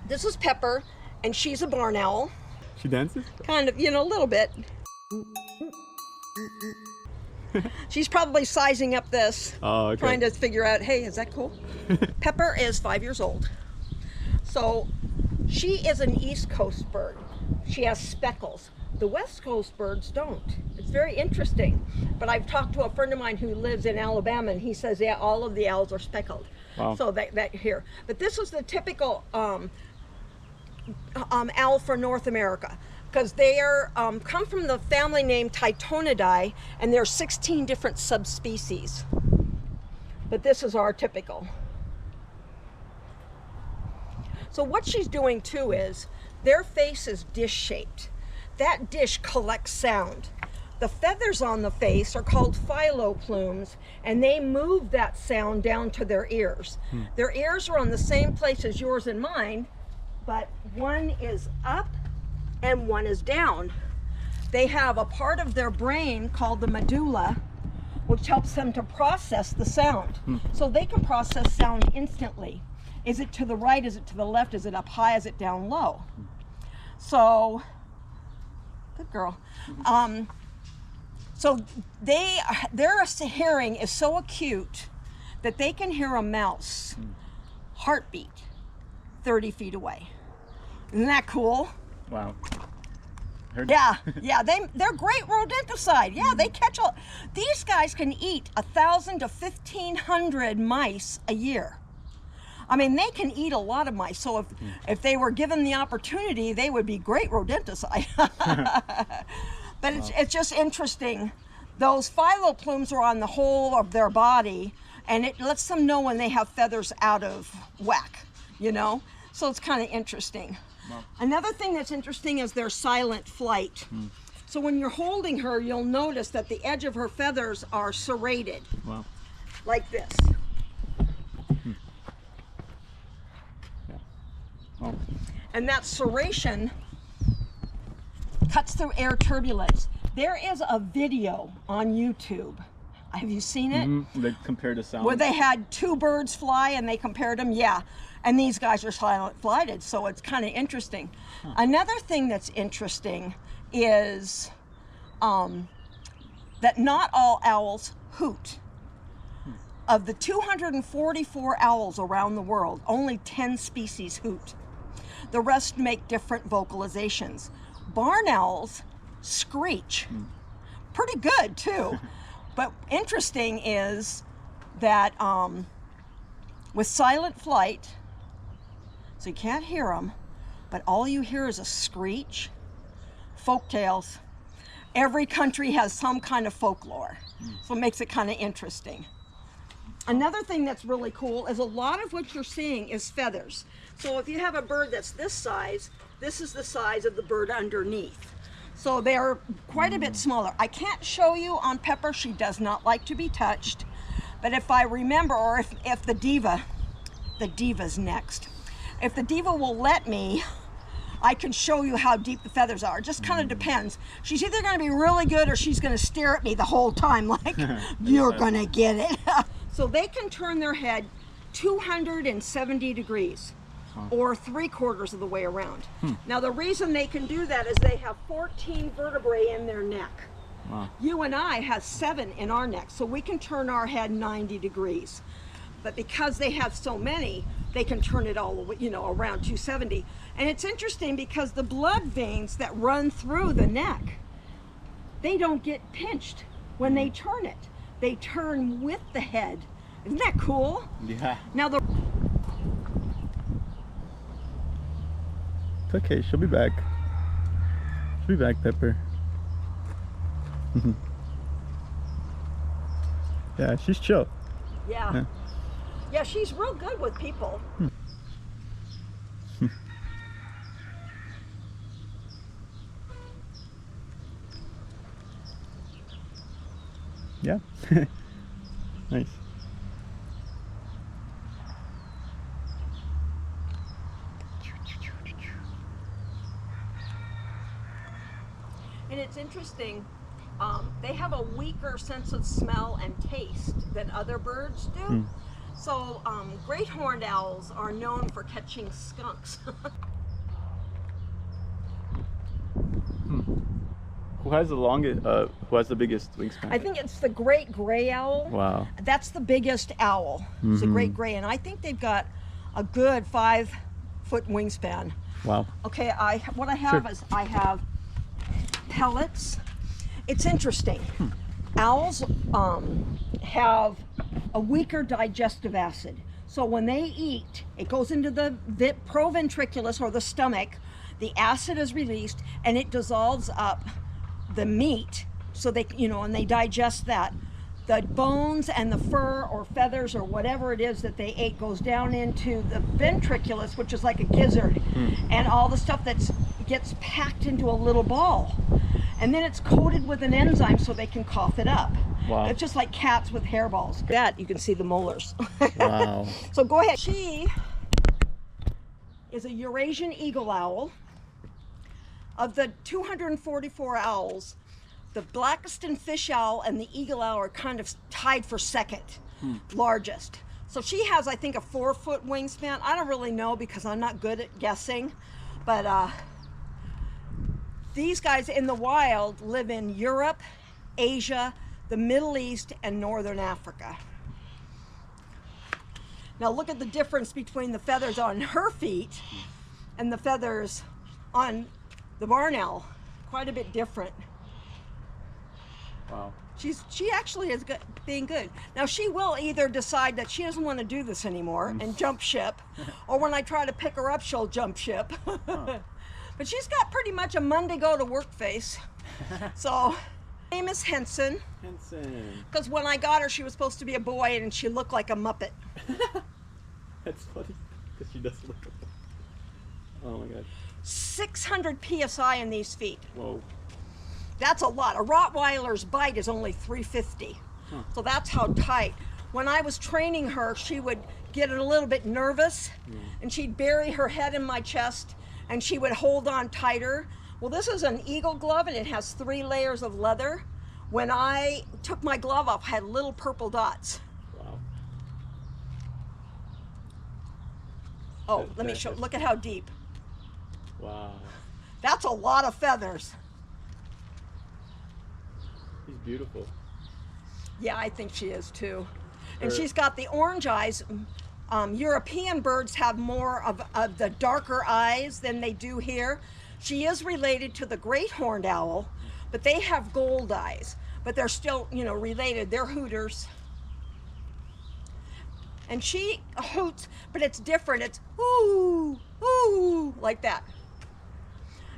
This is Pepper, and she's a barn owl. She dances? Kind of, a little bit. She's probably sizing up this, trying to figure out, hey, is that cool? Pepper is 5 years old. So she is an East Coast bird. She has speckles. The West Coast birds don't. It's very interesting. But I've talked to a friend of mine who lives in Alabama, and he says, yeah, all of the owls are speckled. Wow. So that here. But this was the typical owl for North America, because they are come from the family name Tytonidae, and there are 16 different subspecies. But this is our typical. So what she's doing too is, their face is dish-shaped. That dish collects sound. The feathers on the face are called phyloplumes, and they move that sound down to their ears. Their ears are on the same place as yours and mine, but one is up and one is down. They have a part of their brain called the medulla, which helps them to process the sound. So they can process sound instantly. Is it to the right? Is it to the left? Is it up high? Is it down low? So, good girl. So their hearing is so acute that they can hear a mouse heartbeat 30 feet away. Isn't that cool? Wow. Yeah, they're great rodenticide. Yeah, they catch all. These guys can eat 1,000 to 1,500 mice a year. I mean, they can eat a lot of mice. So if they were given the opportunity, they would be great rodenticide. But it's just interesting. Those phyloplumes are on the whole of their body, and it lets them know when they have feathers out of whack, So it's kind of interesting. Wow. Another thing that's interesting is their silent flight. So when you're holding her, you'll notice that the edge of her feathers are serrated. Wow. Like this. Yeah. Oh. And that serration cuts through air turbulence. There is a video on YouTube. Have you seen it? They compared the sound. Where they had two birds fly and they compared them, yeah. And these guys are silent flighted, so it's kind of interesting. Another thing that's interesting is that not all owls hoot. Of the 244 owls around the world, only 10 species hoot. The rest make different vocalizations. Barn owls screech. Pretty good too. But interesting is that with silent flight, so you can't hear them, but all you hear is a screech. Folk tales. Every country has some kind of folklore, so it makes it kind of interesting. Another thing that's really cool is a lot of what you're seeing is feathers. So if you have a bird that's this size, this is the size of the bird underneath. So they're quite a bit smaller. I can't show you on Pepper, she does not like to be touched. But if I remember, or if the diva's next. If the diva will let me, I can show you how deep the feathers are. It just kind of depends. She's either gonna be really good or she's gonna stare at me the whole time like, you're gonna get it. So they can turn their head 270 degrees. Or 3/4 of the way around. Now the reason they can do that is they have 14 vertebrae in their neck. Wow. You and I have 7 in our neck, so we can turn our head 90 degrees. But because they have so many, they can turn it all around 270. And it's interesting because the blood veins that run through the neck, they don't get pinched when they turn it. They turn with the head. Isn't that cool? Yeah. Now It's okay, she'll be back. She'll be back, Pepper. Yeah, she's chill. Yeah. Yeah, she's real good with people. Yeah. Nice. And it's interesting, they have a weaker sense of smell and taste than other birds do. So great horned owls are known for catching skunks. Who has the longest? Who has the biggest wingspan? I think it's the great gray owl. Wow. That's the biggest owl. It's a great gray, and I think they've got a good 5-foot wingspan. Wow. Okay, what I have Sure. is I have pellets. It's interesting. Owls have a weaker digestive acid. So when they eat, it goes into the proventriculus or the stomach. The acid is released and it dissolves up the meat. So they, and they digest that. The bones and the fur or feathers or whatever it is that they ate goes down into the ventriculus, which is like a gizzard, and all the stuff that gets packed into a little ball. And then it's coated with an enzyme so they can cough it up. Wow. It's just like cats with hairballs. That you can see the molars. Wow. So go ahead. She is a Eurasian eagle owl. Of the 244 owls, the Blackiston fish owl and the eagle owl are kind of tied for second largest. So she has, I think, a 4-foot wingspan. I don't really know because I'm not good at guessing, but these guys in the wild live in Europe, Asia, the Middle East, and Northern Africa. Now look at the difference between the feathers on her feet and the feathers on the barn owl. Quite a bit different. Wow. She actually is being good. Now she will either decide that she doesn't want to do this anymore and jump ship, or when I try to pick her up, she'll jump ship. But she's got pretty much a Monday go to work face. So, her name is Henson. Henson. Because when I got her, she was supposed to be a boy, and she looked like a Muppet. That's funny. Because she does look. Oh my god. 600 psi in these feet. Whoa. That's a lot. A Rottweiler's bite is only 350. So that's how tight. When I was training her, she would get a little bit nervous and she'd bury her head in my chest and she would hold on tighter. Well, this is an eagle glove and it has 3 layers of leather. When I took my glove off, I had little purple dots. Wow. Oh, let me show. Look at how deep. Wow. That's a lot of feathers. She's beautiful. Yeah, I think she is too. And she's got the orange eyes. European birds have more of the darker eyes than they do here. She is related to the great horned owl, but they have gold eyes. But they're still, related. They're hooters. And she hoots, but it's different. It's ooh, ooh, like that.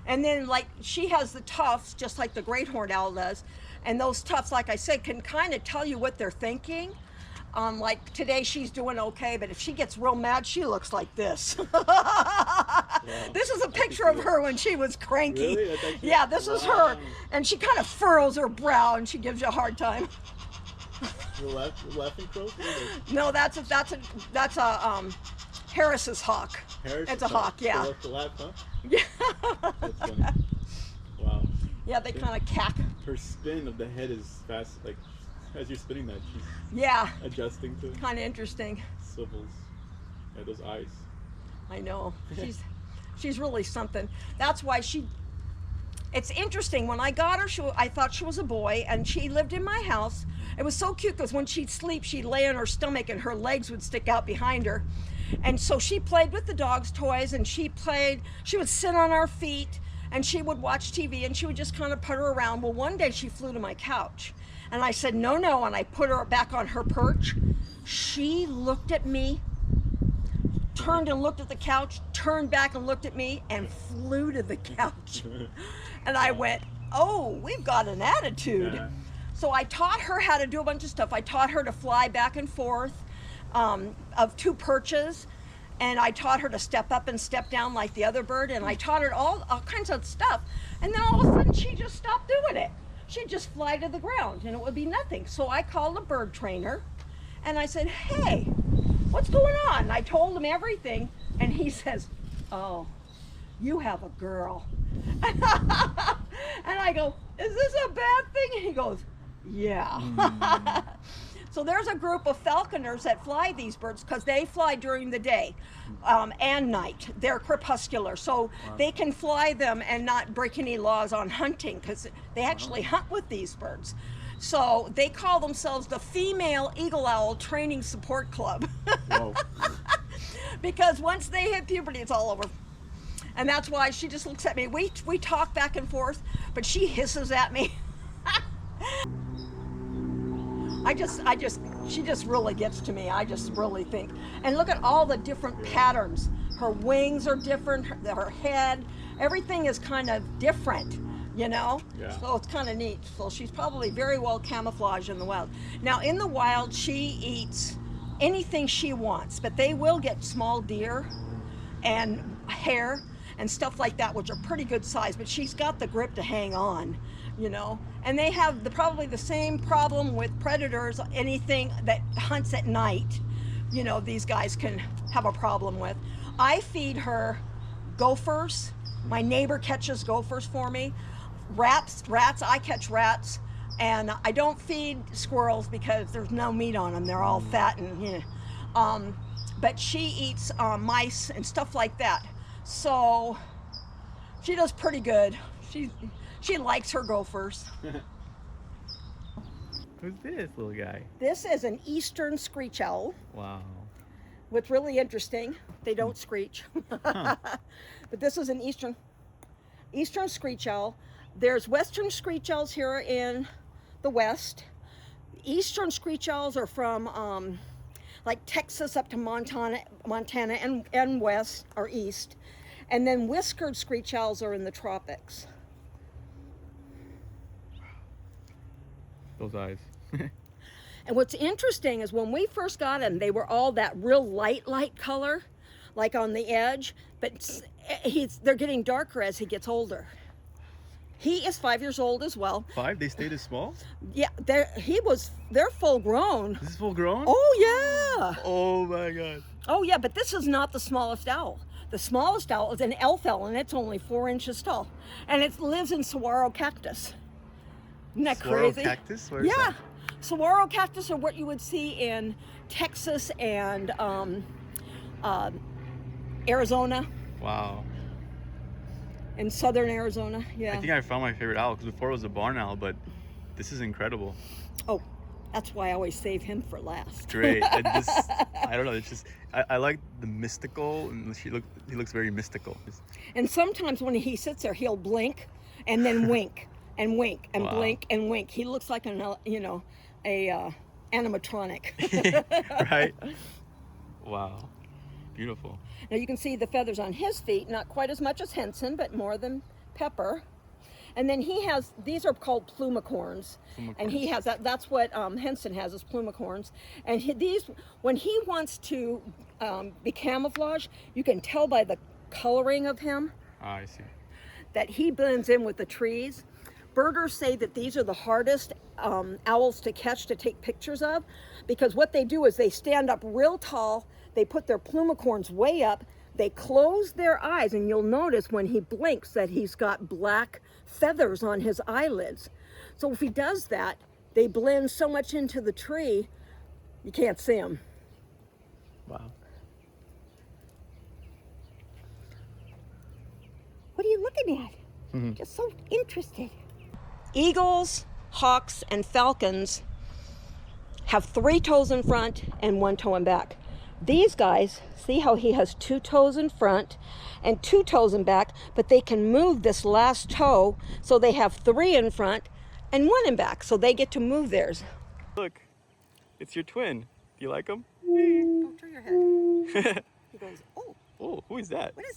And then she has the tufts, just like the great horned owl does. And those tufts, like I said, can kind of tell you what they're thinking. Like today she's doing okay, but if she gets real mad, she looks like this. This is a picture of her when she was cranky. Really? Yeah, this is her. And she kind of furrows her brow and she gives you a hard time. The laughing crow? No, that's a Harris's hawk. It's a hawk, yeah. The laugh, huh? Yeah. That's funny. Wow. Yeah, they kind of cack. Her spin of the head is fast. Like, as you're spinning that, she's Yeah, adjusting to kind of interesting. swivels. Yeah, those eyes. I know. She's really something. That's why it's interesting. When I got her, I thought she was a boy, and she lived in my house. It was so cute because when she'd sleep, she'd lay on her stomach and her legs would stick out behind her. And so she played with the dog's toys, and she would sit on our feet, and she would watch TV, and she would just kind of put her around. Well, one day she flew to my couch, and I said, no, and I put her back on her perch. She looked at me, turned and looked at the couch, turned back and looked at me, and flew to the couch. And I went, oh, we've got an attitude. Yeah. So I taught her how to do a bunch of stuff. I taught her to fly back and forth of 2 perches, and I taught her to step up and step down like the other bird, and I taught her all kinds of stuff. And then all of a sudden she just stopped doing it. She'd just fly to the ground and it would be nothing. So I called a bird trainer and I said, hey, what's going on? And I told him everything, and he says, oh, you have a girl. And I go, is this a bad thing? And he goes, yeah. So there's a group of falconers that fly these birds because they fly during the day and night. They're crepuscular, so they can fly them and not break any laws on hunting because they actually hunt with these birds. So they call themselves the Female Eagle Owl Training Support Club. Whoa. Because once they hit puberty, it's all over. And that's why she just looks at me. We talk back and forth, but she hisses at me. She just really gets to me. I just really think. And look at all the different patterns. Her wings are different, her head, everything is kind of different, you know? Yeah. So it's kind of neat. So she's probably very well camouflaged in the wild. Now in the wild, she eats anything she wants, but they will get small deer and hare and stuff like that, which are pretty good size, but she's got the grip to hang on, you know? And they have probably the same problem with predators, anything that hunts at night, you know, these guys can have a problem with. I feed her gophers. My neighbor catches gophers for me. Rats, I catch rats. And I don't feed squirrels because there's no meat on them. They're all fat and, you know. But she eats mice and stuff like that. So she does pretty good. She likes her gophers. Who's this little guy? This is an eastern screech owl. Wow. What's really interesting, they don't screech. Huh. But this is an eastern screech owl. There's western screech owls here in the west. Eastern screech owls are from like Texas up to Montana and west or east. And then whiskered screech owls are in the tropics. Those eyes. And what's interesting is when we first got them, they were all that real light color, like on the edge, but they're getting darker as he gets older. He is 5 years old as well. 5? They stayed as small? Yeah, they're full grown. This is full grown? Oh yeah. Oh my god. Oh yeah, but this is not the smallest owl. The smallest owl is an elf owl, and it's only 4 inches tall, and it lives in saguaro cactus. Isn't that Saguaro crazy? cactus? Where is Yeah, that? saguaro cactus are what you would see in Texas and Arizona, Wow. in southern Arizona. Yeah. I think I found my favorite owl because before it was a barn owl, but this is incredible. Oh, that's why I always save him for last. Great. I don't know. It's just I like the mystical, and he looks very mystical. And sometimes when he sits there, he'll blink and then wink and wink and Wow. blink and wink. He looks like an animatronic. Right? Wow. Beautiful. Now you can see the feathers on his feet, not quite as much as Henson, but more than Pepper. And then he has, these are called plumicorns. And he has that's what Henson has, is plumicorns. And these, when he wants to be camouflaged, you can tell by the coloring of him Ah, I see. that he blends in with the trees. Birders say that these are the hardest owls to catch, to take pictures of, because what they do is they stand up real tall, they put their plumicorns way up, they close their eyes, and you'll notice when he blinks that he's got black feathers on his eyelids. So if he does that, they blend so much into the tree, you can't see them. Wow. What are you looking at? Just so interested. Eagles, hawks, and falcons have 3 toes in front and 1 toe in back. These guys, see how he has 2 toes in front and 2 toes in back, but they can move this last toe, so they have 3 in front and 1 in back, so they get to move theirs. Look, it's your twin. Do you like him? Go turn your head. He goes, oh, Oh, who is that? what is that?